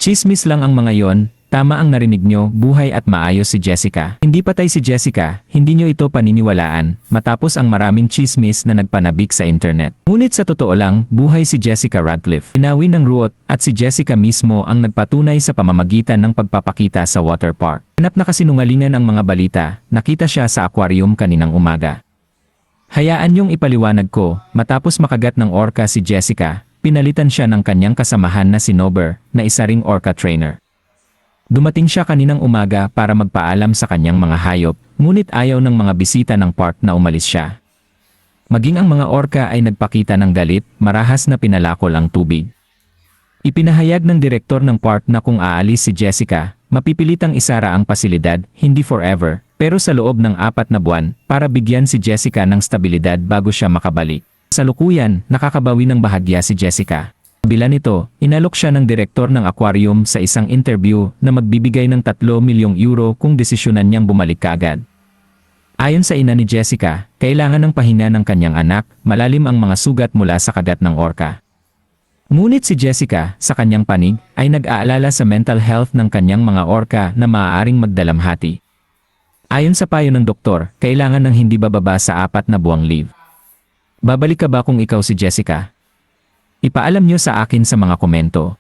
Tsismis lang ang mga yon, tama ang narinig nyo, buhay at maayos si Jessica. Hindi patay si Jessica, hindi nyo ito paniniwalaan, matapos ang maraming tsismis na nagpanabik sa internet. Ngunit sa totoo lang, buhay si Jessica Radcliffe. Inawi ng ruot, at si Jessica mismo ang nagpatunay sa pamamagitan ng pagpapakita sa water park. Hanap na kasinungalingan ang mga balita, nakita siya sa aquarium kaninang umaga. Hayaan niyong ipaliwanag ko, matapos makagat ng orca si Jessica, pinalitan siya ng kanyang kasamahan na si Nober, na isa ring orca trainer. Dumating siya kaninang umaga para magpaalam sa kanyang mga hayop, ngunit ayaw ng mga bisita ng park na umalis siya. Maging ang mga orca ay nagpakita ng galit, marahas na pinalakol ang tubig. Ipinahayag ng direktor ng park na kung aalis si Jessica, mapipilitang isara ang pasilidad, hindi forever, pero sa loob ng 4 na buwan, para bigyan si Jessica ng stabilidad bago siya makabalik. Sa lukuyan, nakakabawi ng bahagya si Jessica. Kabila nito, inalok siya ng direktor ng aquarium sa isang interview na magbibigay ng 3 milyong euro kung desisyonan niyang bumalik kaagad. Ayon sa ina ni Jessica, kailangan ng pahinga ng kanyang anak, malalim ang mga sugat mula sa kagat ng orca. Ngunit si Jessica, sa kanyang panig, ay nag-aalala sa mental health ng kanyang mga orca na maaaring magdalamhati. Ayon sa payo ng doktor, kailangan ng hindi bababa sa 4 na buwang leave. Babalik ka ba kung ikaw si Jessica? Ipaalam niyo sa akin sa mga komento.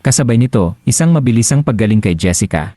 Kasabay nito, isang mabilisang paggaling kay Jessica.